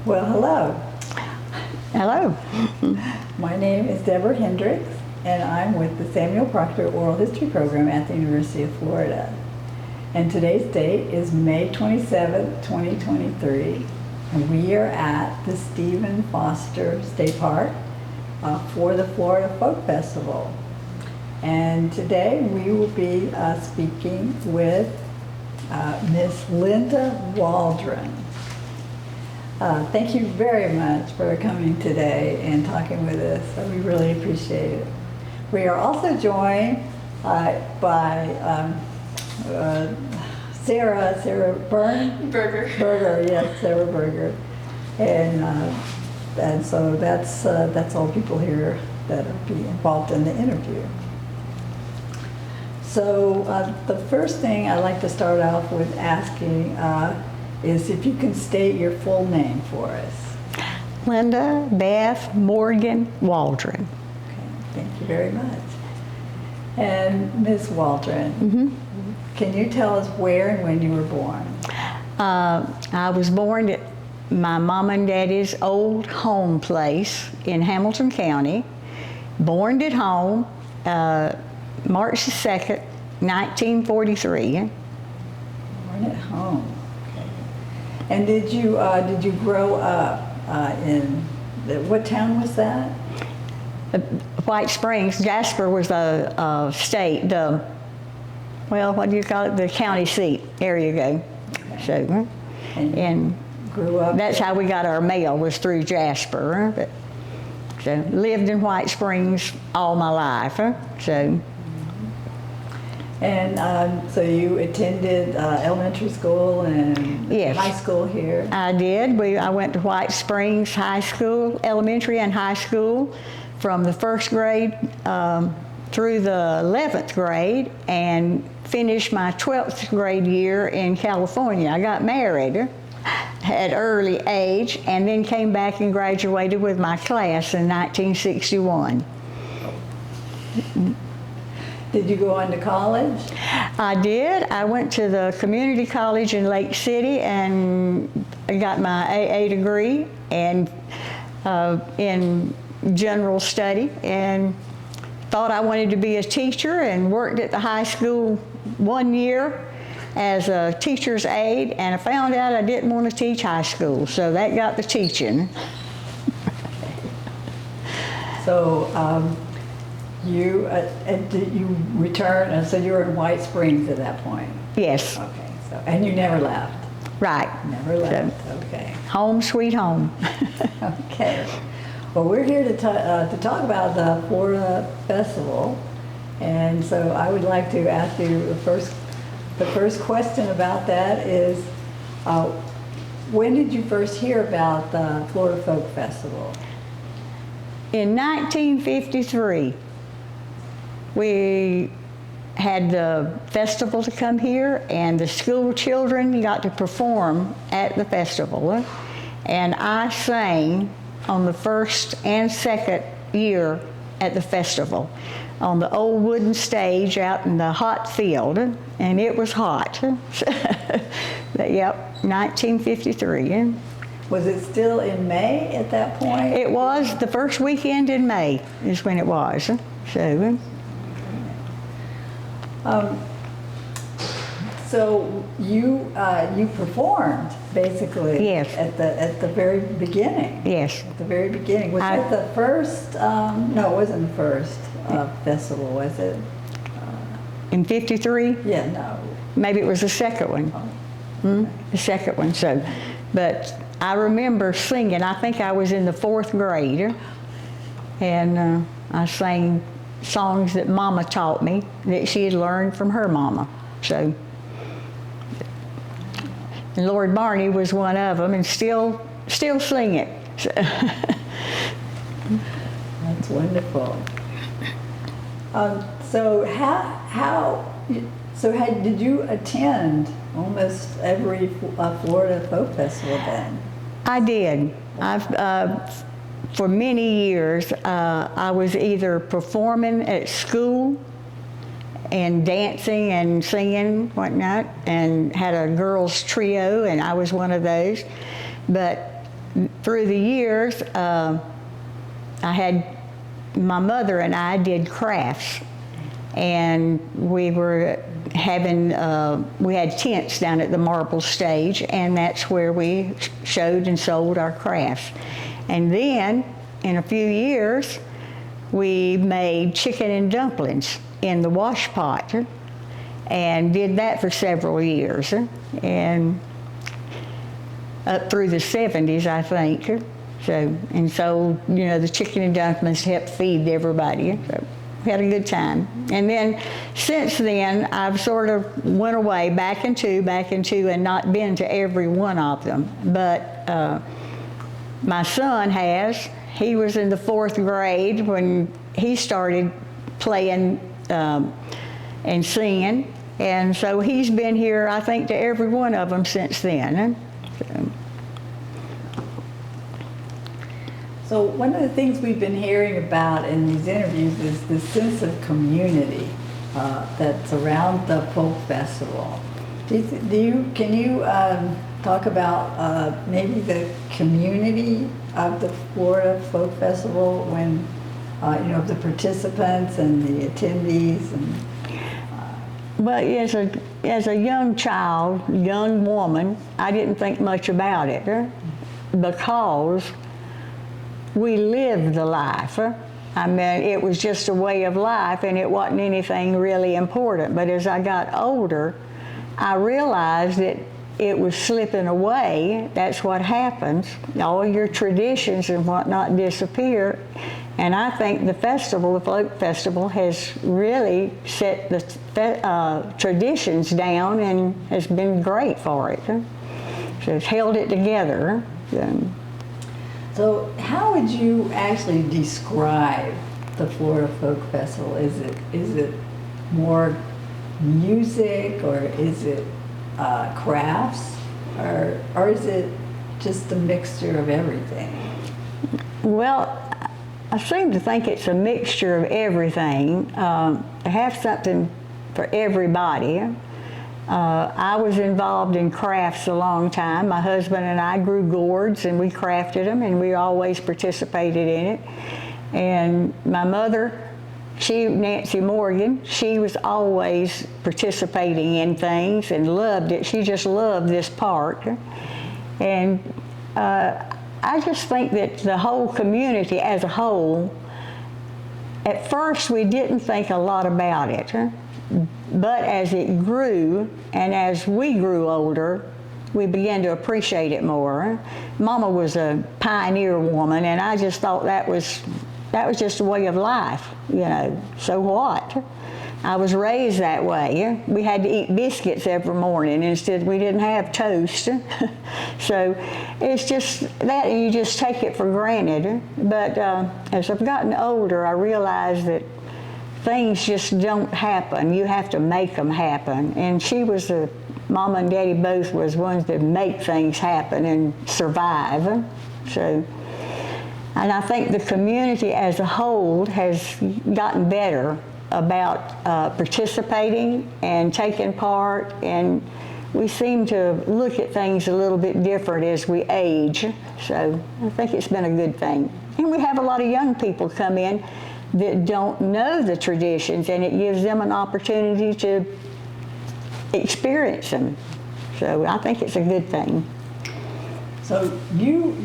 Well, hello. Hello. My name is Deborah Hendrix, and I'm with the Samuel Proctor Oral History Program at the University of Florida. And today's date is May 27th, 2023, and we are at the Stephen Foster State Park for the Florida Folk Festival. And today we will be speaking with Ms.Linda Waldron. Thank you very much for coming today and talking with us. We really appreciate it. We are also joined by Sarah Berger, yes, Sarah Berger, and so that's all people here that will be involved in the interview. So the first thing I'd like to start off with asking is if you can state your full name for us. Linda Beth Morgan Waldron. Okay, thank you very much. And Ms. Waldron, can you tell us where and when you were born? I was born at my mom and daddy's old home place in Hamilton County. Born at home, March the 2nd, 1943. Born at home. Okay. And did you grow up what town was that? White Springs. Jasper was the state, what do you call it? The county seat. There you go. Okay. So, and grew up. That's how we got our mail, was through Jasper. So lived in White Springs all my life. So. And so you attended elementary school and yes. High school here? I did. I went to White Springs High School, elementary and high school, from the first grade through the 11th grade, and finished my 12th grade year in California. I got married at early age and then came back and graduated with my class in 1961. Did you go on to college? I did. I went to the community college in Lake City and I got my AA degree and in general study, and thought I wanted to be a teacher, and worked at the high school 1 year as a teacher's aide, and I found out I didn't want to teach high school, so that got the teaching. So you returned, so you were in White Springs at that point? Yes. Okay, so, and you never left? Right. Never left, okay. Home sweet home. Okay. Well, we're here to talk about the Florida Festival, and so I would like to ask you the first question about that is, when did you first hear about the Florida Folk Festival? In 1953, we had the festival to come here, and the school children got to perform at the festival, and I sang on the first and second year at the festival on the old wooden stage out in the hot field, and it was hot. But, yep, 1953. Was it still in May at that point? It was. The first weekend in May is when it was. So. So you performed basically. Yes. At the very beginning. Yes. At the very beginning. Was it the first? No, it wasn't the first festival, was it? In 53? Yeah, no. Maybe it was the second one. Okay. The second one. So, but I remember singing. I think I was in the 4th grade, and I sang songs that Mama taught me that she had learned from her mama. So, and Lord Barney was one of them, and still sing it. So. That's wonderful. Did you attend almost every Florida Folk Festival then? I did. For many years, I was either performing at school and dancing and singing, whatnot, and had a girls trio, and I was one of those. But through the years, my mother and I did crafts, and we were having, we had tents down at the marble stage, and that's where we showed and sold our crafts. And then, in a few years, we made chicken and dumplings in the wash pot, and did that for several years, and up through the 70s, I think. So, you know, the chicken and dumplings helped feed everybody. So we had a good time. And then, since then, I've sort of went away back into, and not been to every one of them. But my son has. He was in the 4th grade when he started playing and singing. And so he's been here, I think, to every one of them since then. So one of the things we've been hearing about in these interviews is the sense of community that's around the folk festival. Can you talk about maybe the community of the Florida Folk Festival when you know, the participants and the attendees and. Well, as a young child, young woman, I didn't think much about it because we lived the life. I mean, it was just a way of life, and it wasn't anything really important. But as I got older, I realized that it was slipping away. That's what happens. All your traditions and whatnot disappear. And I think the festival, the folk festival, has really set the traditions down and has been great for it. So it's held it together. So how would you actually describe the Florida Folk Festival? Is it more music, or is it crafts, or is it just a mixture of everything? Well, I seem to think it's a mixture of everything. To have something for everybody. I was involved in crafts a long time. My husband and I grew gourds, and we crafted them, and we always participated in it. And my mother, Nancy Morgan, she was always participating in things and loved it. She just loved this part. And I just think that the whole community as a whole, at first we didn't think a lot about it, but as it grew and as we grew older, we began to appreciate it more. Mama was a pioneer woman, and I just thought that was just a way of life, you know, so what? I was raised that way. We had to eat biscuits every morning. Instead, we didn't have toast. So it's just that, and you just take it for granted. But as I've gotten older, I realized that things just don't happen. You have to make them happen. And Mama and Daddy both was ones that make things happen and survive. So, and I think the community as a whole has gotten better about participating and taking part, and we seem to look at things a little bit different as we age. So I think it's been a good thing. And we have a lot of young people come in that don't know the traditions, and it gives them an opportunity to experience them. So I think it's a good thing. So you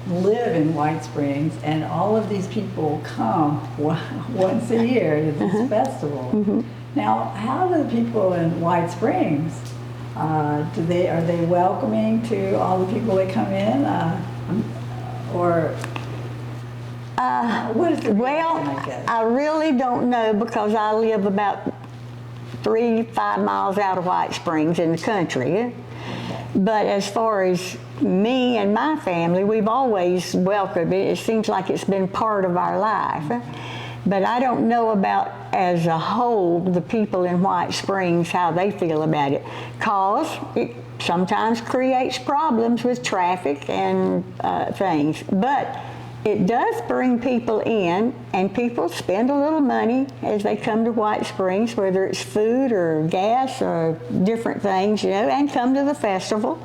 live in White Springs, and all of these people come once a year to this festival. Now, how do the people in White Springs, are they welcoming to all the people that come in, or what is the reaction, I guess? I really don't know, because I live about 3-5 miles out of White Springs in the country. But as far as me and my family, we've always welcomed it. It seems like it's been part of our life. But I don't know about, as a whole, the people in White Springs, how they feel about it. Because it sometimes creates problems with traffic and things. But it does bring people in, and people spend a little money as they come to White Springs, whether it's food or gas or different things, you know, and come to the festival.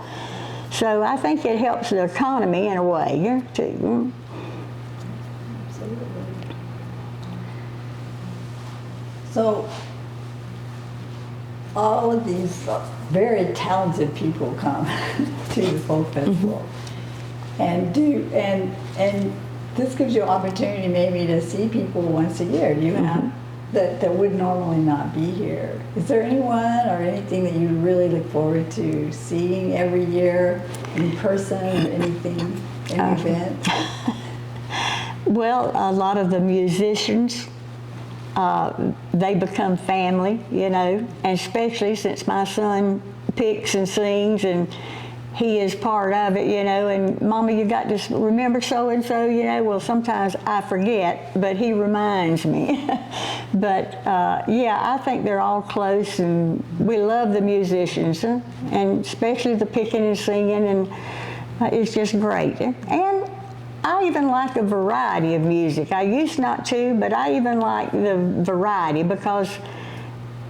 So I think it helps the economy in a way, too. Absolutely. So, all of these very talented people come to the folk festival, and this gives you an opportunity maybe to see people once a year. You have that would normally not be here. Is there anyone or anything that you really look forward to seeing every year in person? Anything, any event? Well, a lot of the musicians, they become family, you know, and especially since my son picks and sings and he is part of it, you know, and Mama, you got to remember so-and-so, you know. Well, sometimes I forget, but he reminds me. But yeah, I think they're all close, and we love the musicians, and especially the picking and singing, and it's just great. And I even like a variety of music. I used not to, but I even like the variety, because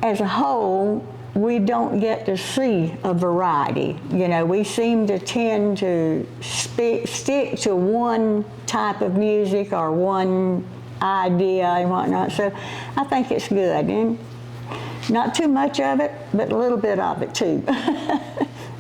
as a whole, we don't get to see a variety. You know, we seem to tend to stick to one type of music or one idea and whatnot. So I think it's good, and not too much of it, but a little bit of it too.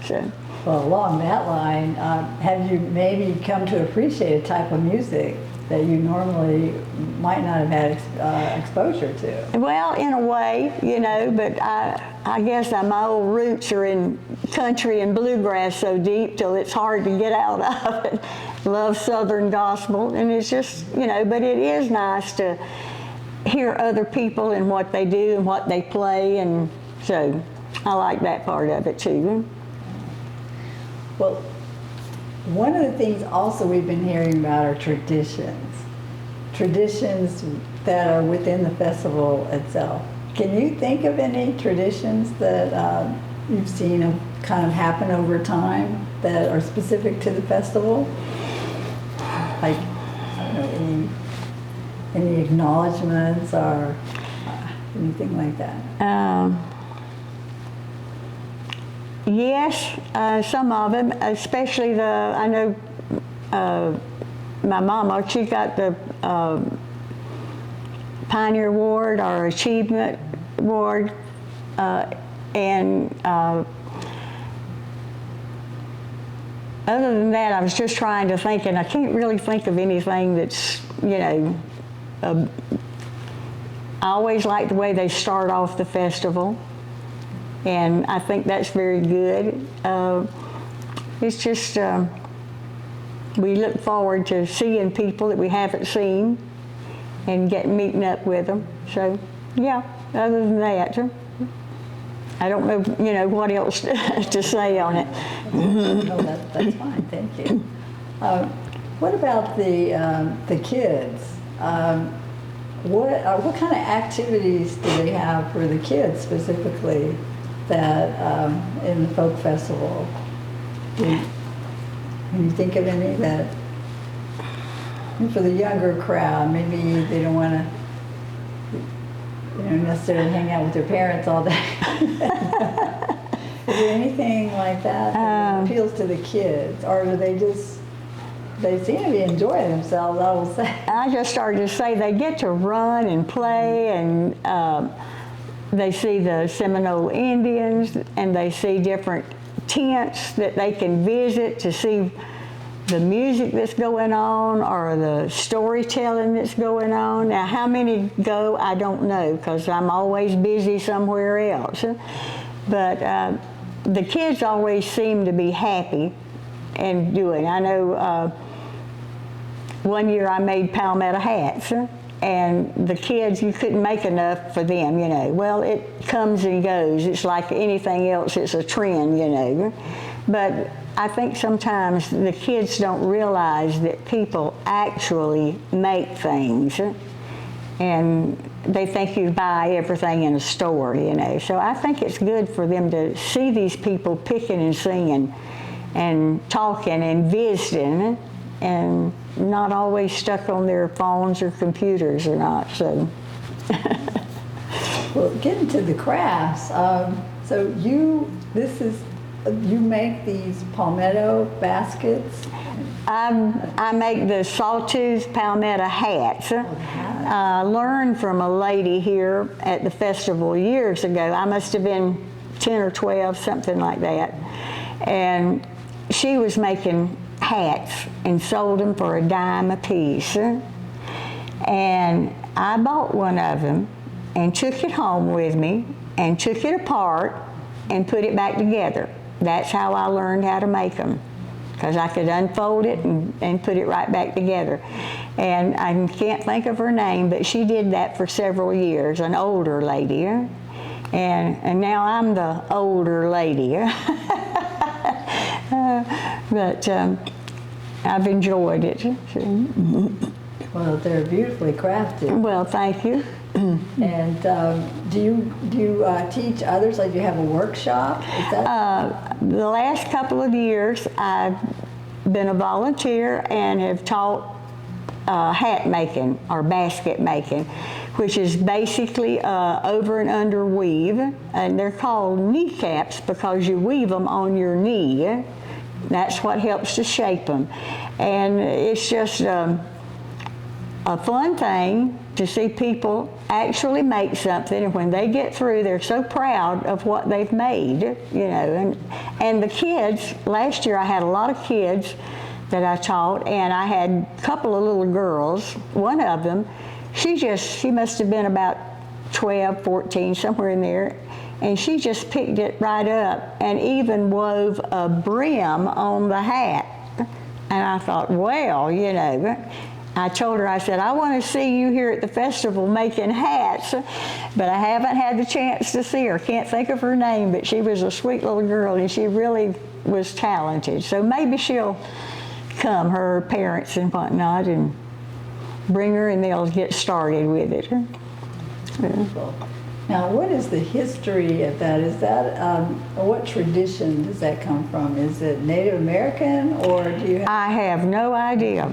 So. Well, along that line, have you maybe come to appreciate a type of music that you normally might not have had exposure to? Well, in a way, you know, but I guess my old roots are in country and bluegrass so deep till it's hard to get out of it. Love Southern gospel, and it's just, you know, but it is nice to hear other people and what they do and what they play, and so I like that part of it too. Well, one of the things also we've been hearing about are traditions that are within the festival itself. Can you think of any traditions that you've seen kind of happen over time that are specific to the festival? Like, I don't know, any acknowledgments or anything like that? Yes, some of them, especially I know my mama, she got the Pioneer Award or Achievement Award, and other than that, I was just trying to think, and I can't really think of anything that's, you know, I always like the way they start off the festival, and I think that's very good. It's just, we look forward to seeing people that we haven't seen and meeting up with them. So, yeah, other than that, I don't know, you know, what else to say on it. No, that's fine, thank you. What about the kids? What kind of activities do they have for the kids specifically that in the folk festival? Can you think of any that, for the younger crowd, maybe they don't want to, you know, necessarily hang out with their parents all day? Is there anything like that appeals to the kids, or do they seem to be enjoying themselves, I will say? I just started to say they get to run and play, and they see the Seminole Indians, and they see different tents that they can visit to see the music that's going on or the storytelling that's going on. Now, how many go, I don't know, because I'm always busy somewhere else. But the kids always seem to be happy and doing. I know one year I made Palmetto hats, and the kids, you couldn't make enough for them, you know. Well, it comes and goes. It's like anything else, it's a trend, you know. But I think sometimes the kids don't realize that people actually make things, and they think you buy everything in a store, you know. So I think it's good for them to see these people picking and singing and talking and visiting, and not always stuck on their phones or computers or not, so. Well, getting to the crafts, so this is you make these palmetto baskets? I make the sawtooth palmetto hats. I learned from a lady here at the festival years ago. I must have been 10 or 12, something like that. And she was making hats and sold them for $0.10 a piece. And I bought one of them and took it home with me and took it apart and put it back together. That's how I learned how to make them, because I could unfold it and put it right back together. And I can't think of her name, but she did that for several years, an older lady. And now I'm the older lady. But I've enjoyed it. Well, they're beautifully crafted. Well, thank you. And do you teach others? Like, do you have a workshop? Is that? The last couple of years, I've been a volunteer and have taught hat making or basket making, which is basically over and under weave, and they're called kneecaps because you weave them on your knee. That's what helps to shape them, and it's just a fun thing to see people actually make something, and when they get through, they're so proud of what they've made, you know. And the kids, last year I had a lot of kids that I taught, and I had a couple of little girls. One of them, she must have been about 12, 14, somewhere in there, and she just picked it right up and even wove a brim on the hat. And I thought, well, you know, I told her, I said, I want to see you here at the festival making hats, but I haven't had the chance to see her. Can't think of her name, but she was a sweet little girl, and she really was talented. So maybe she'll come, her parents and whatnot, and bring her, and they'll get started with it. Wonderful. Now, what is the history of that? Is that, what tradition does that come from? Is it Native American, or do you have? I have no idea.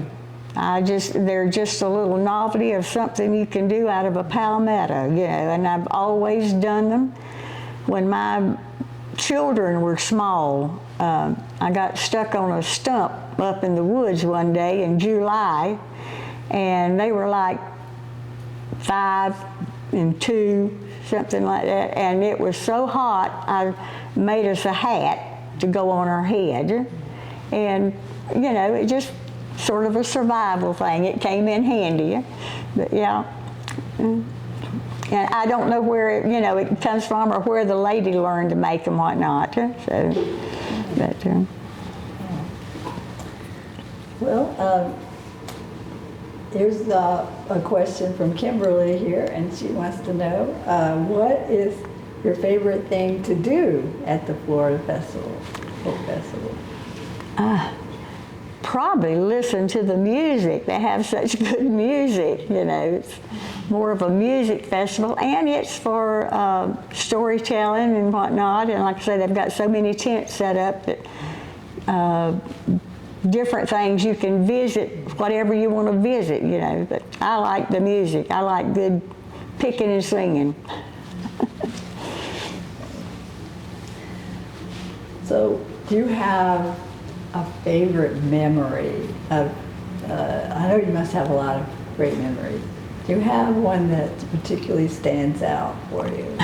They're just a little novelty of something you can do out of a palmetto, you know, and I've always done them. When my children were small, I got stuck on a stump up in the woods one day in July, and they were like 5 and 2, something like that, and it was so hot, I made us a hat to go on our head, and, you know, it just sort of a survival thing. It came in handy, but yeah. And I don't know where it comes from, or where the lady learned to make and whatnot. So, but well, here's a question from Kimberly here, and she wants to know, what is your favorite thing to do at the Florida Festival, Folk Festival? Probably listen to the music. They have such good music, you know. It's more of a music festival, and it's for storytelling and whatnot. And like I say, they've got so many tents set up that different things you can visit, whatever you want to visit, you know. But I like the music. I like good picking and singing. So, do you have a favorite memory of, I know you must have a lot of great memories. Do you have one that particularly stands out for you?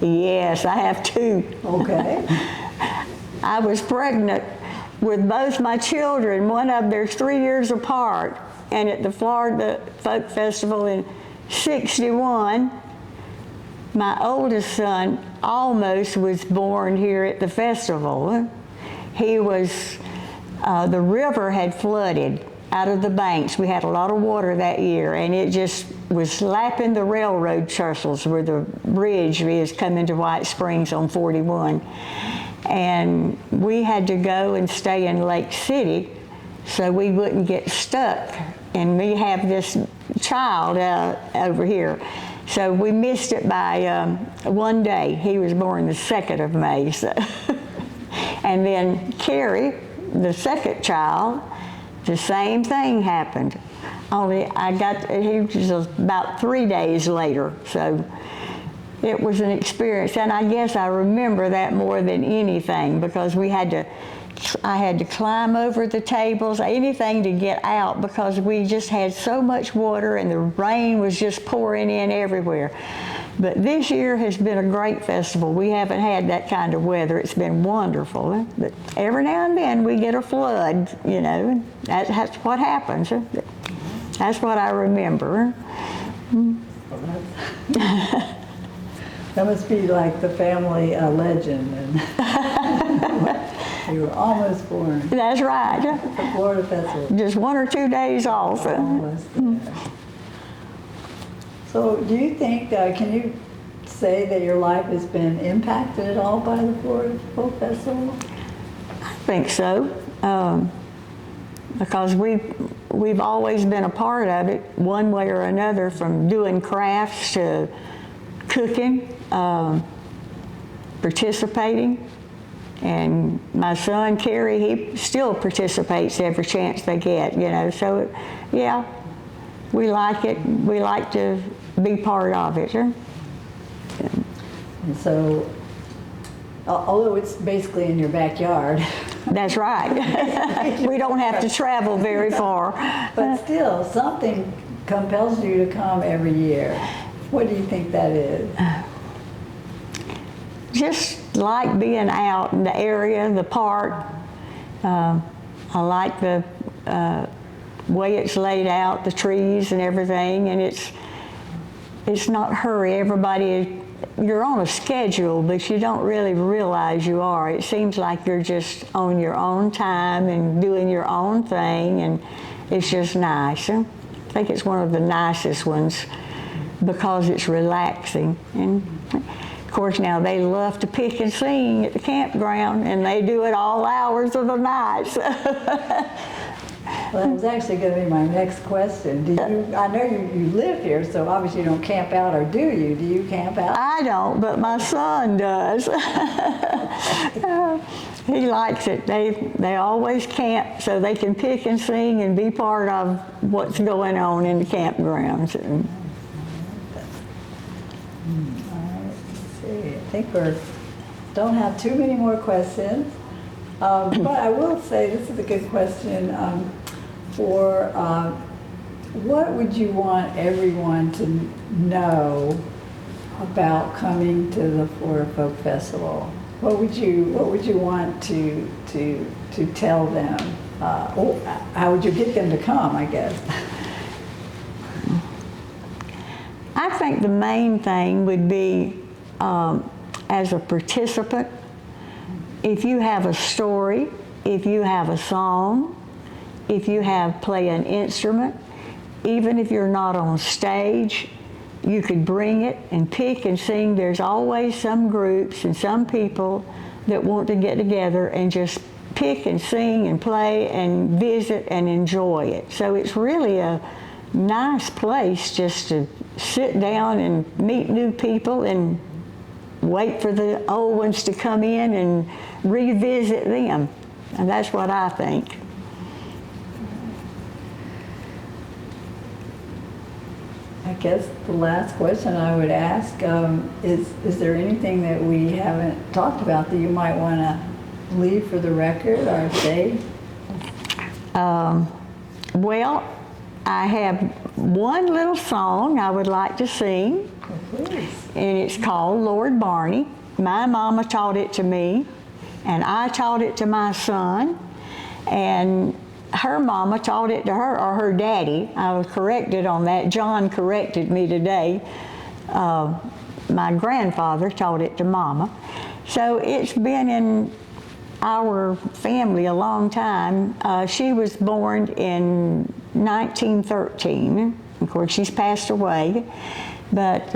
Yes, I have 2. Okay. I was pregnant with both my children. One of them, they're 3 years apart. And at the Florida Folk Festival in '61, my oldest son almost was born here at the festival. He was, the river had flooded out of the banks. We had a lot of water that year, and it just was lapping the railroad trestles where the bridge is coming to White Springs on 41. And we had to go and stay in Lake City so we wouldn't get stuck. And we have this child over here. So we missed it by one day. He was born the 2nd of May. So. And then Carrie, the second child, the same thing happened. Only he was about 3 days later. So it was an experience, and I guess I remember that more than anything because I had to climb over the tables, anything to get out because we just had so much water and the rain was just pouring in everywhere. But this year has been a great festival. We haven't had that kind of weather. It's been wonderful. But every now and then we get a flood, you know. That's what happens. That's what I remember. That must be like the family legend. And you were almost born. That's right. The Florida Festival. Just 1 or 2 days off. Almost there. So do you think, can you say that your life has been impacted at all by the Florida Folk Festival? I think so, because we've always been a part of it one way or another, from doing crafts to cooking, participating. And my son, Kerry, he still participates every chance they get, you know. So, yeah, we like it. We like to be part of it. Sure. And so, although it's basically in your backyard. That's right. We don't have to travel very far. But still, something compels you to come every year. What do you think that is? Just like being out in the area, the park. I like the way it's laid out, the trees and everything, and it's not hurry. Everybody, you're on a schedule, but you don't really realize you are. It seems like you're just on your own time and doing your own thing, and it's just nice. I think it's one of the nicest ones because it's relaxing. And of course, now they love to pick and sing at the campground, and they do it all hours of the night. Well, that was actually going to be my next question. Do you? I know you live here, so obviously you don't camp out, or do you? Do you camp out? I don't, but my son does. He likes it. They always camp so they can pick and sing and be part of what's going on in the campgrounds. I think we don't have too many more questions, but I will say this is a good question for what would you want everyone to know about coming to the Florida Folk Festival? What would you want to tell them? Or how would you get them to come, I guess? I think the main thing would be, as a participant, if you have a story, if you have a song, if you play an instrument, even if you're not on stage, you could bring it and pick and sing. There's always some groups and some people that want to get together and just pick and sing and play and visit and enjoy it. So it's really a nice place just to sit down and meet new people and wait for the old ones to come in and revisit them. And that's what I think. I guess the last question I would ask is there anything that we haven't talked about that you might want to leave for the record or say? Well, I have one little song I would like to sing, and it's called Lord Barney. My mama taught it to me, and I taught it to my son, and her mama taught it to her, or her daddy. I was corrected on that. John corrected me today. My grandfather taught it to mama. So it's been in our family a long time. She was born in 1913. Of course, she's passed away, but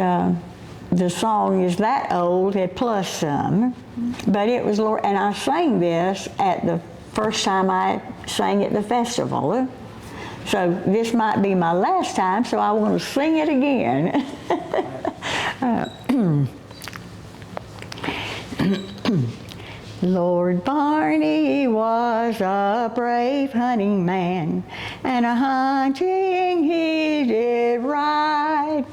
the song is that old, plus some. But it was Lord, and I sang this at the first time I sang at the festival. So this might be my last time, so I want to sing it again. Lord Barney was a brave hunting man, and a hunting he did ride.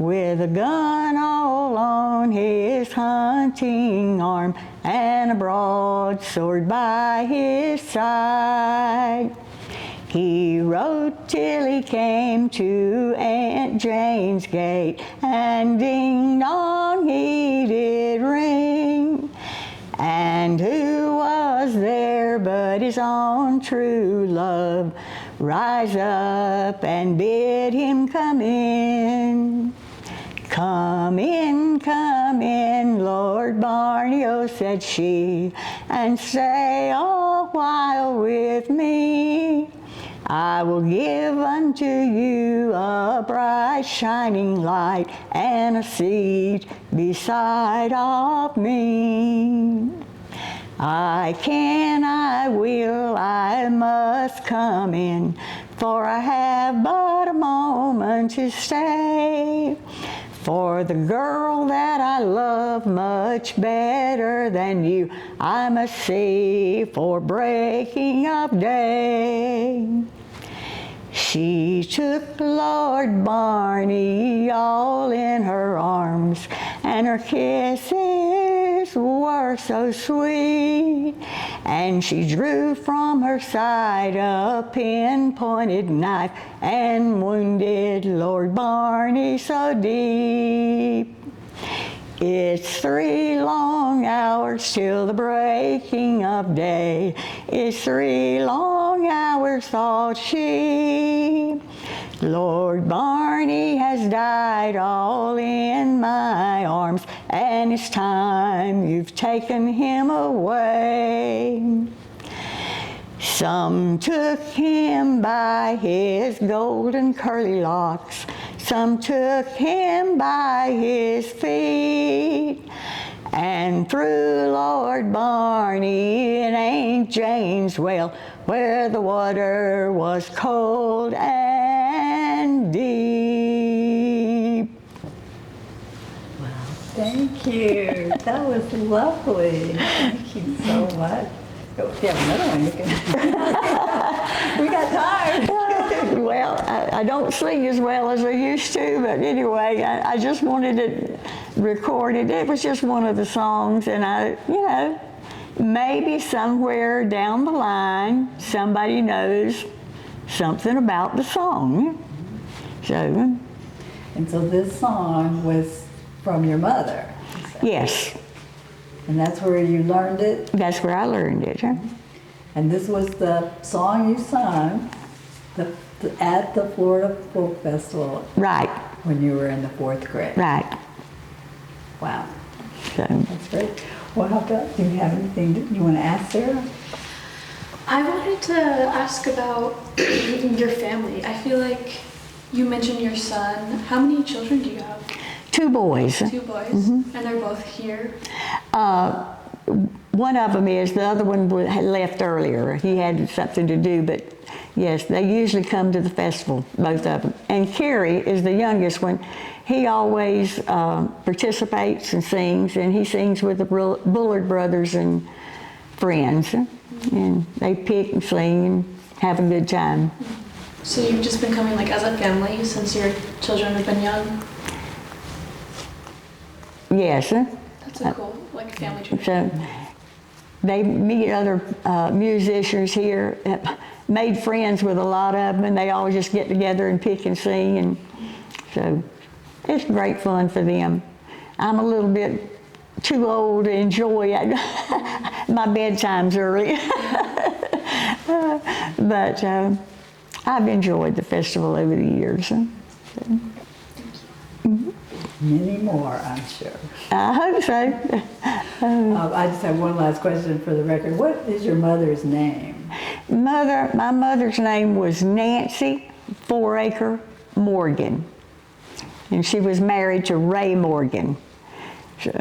with a gun all on his hunting arm and a broadsword by his side. He rode till he came to Aunt Jane's gate, and ding dong he did ring. And who was there but his own true love rise up and bid him come in? Come in, Lord Barney, oh, said she, and stay a while with me. I will give unto you a bright shining light and a seat beside of me. I can, I will, I must come in, for I have but a moment to stay. For the girl that I love much better than you, I must see for breaking of day. She took Lord Barney all in her arms, and her kisses were so sweet. And she drew from her side a pin-pointed knife and wounded Lord Barney so deep. It's 3 long hours till the breaking of day. It's 3 long hours, thought she. Lord Barney has died all in my arms, and it's time you've taken him away. Some took him by his golden curly locks, some took him by his feet, and threw Lord Barney in Aunt Jane's well, where the water was cold and deep. Wow, thank you. That was lovely. Thank you so much. If you have another one, you can. We got time. Well, I don't sing as well as I used to, but anyway, I just wanted it recorded. It was just one of the songs, and maybe somewhere down the line, somebody knows something about the song. So. And so this song was from your mother? Yes. And that's where you learned it? That's where I learned it. Huh? And this was the song you sung at the Florida Folk Festival? Right. When you were in the 4th grade? Right. Wow. So. That's great. Well, how about, do you have anything that you want to ask Sarah? I wanted to ask about your family. I feel like you mentioned your son. How many children do you have? 2 boys. 2 boys? Mm-hmm. And they're both here? One of them is, the other one had left earlier. He had something to do, but yes, they usually come to the festival, both of them. And Kerry is the youngest one. He always participates and sings, and he sings with the Bullard brothers and friends. And they pick and sing and have a good time. So you've just been coming like as a family since your children have been young? Yes. That's a cool family tradition. So they meet other musicians here, made friends with a lot of them, and they all just get together and pick and sing, and so it's great fun for them. I'm a little bit too old to enjoy it. My bedtime's early. But I've enjoyed the festival over the years. So. Many more, I'm sure. I hope so. I just have one last question for the record. What is your mother's name? My mother's name was Nancy Fouracre Morgan, and she was married to Ray Morgan. So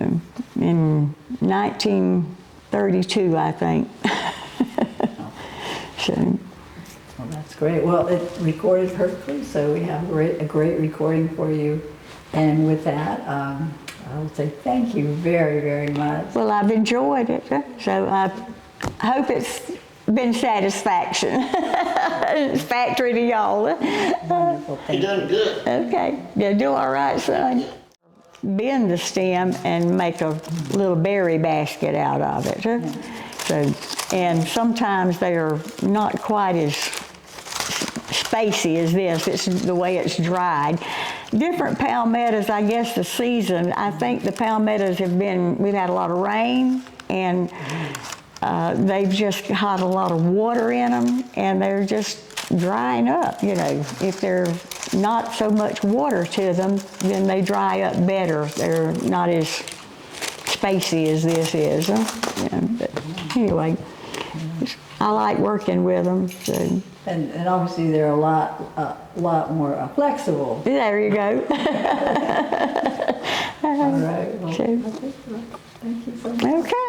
in 1932, I think. So. Well, that's great. Well, it's recorded perfectly, so we have a great recording for you. And with that, I will say thank you very, very much. Well, I've enjoyed it, so I hope it's been satisfaction. Factory to y'all. Wonderful. You're doing good. Okay, you do all right, son. Bend the stem and make a little berry basket out of it. So, and sometimes they are not quite as spacey as this. It's the way it's dried. Different palmettos, I guess the season, I think the palmettos we've had a lot of rain, and they've just had a lot of water in them, and they're just drying up. You know, if there's not so much water to them, then they dry up better. They're not as spacey as this is. Yeah, but anyway, I like working with them. So. And obviously they're a lot more flexible. There you go. All right. Well, So- thank you so much. Okay.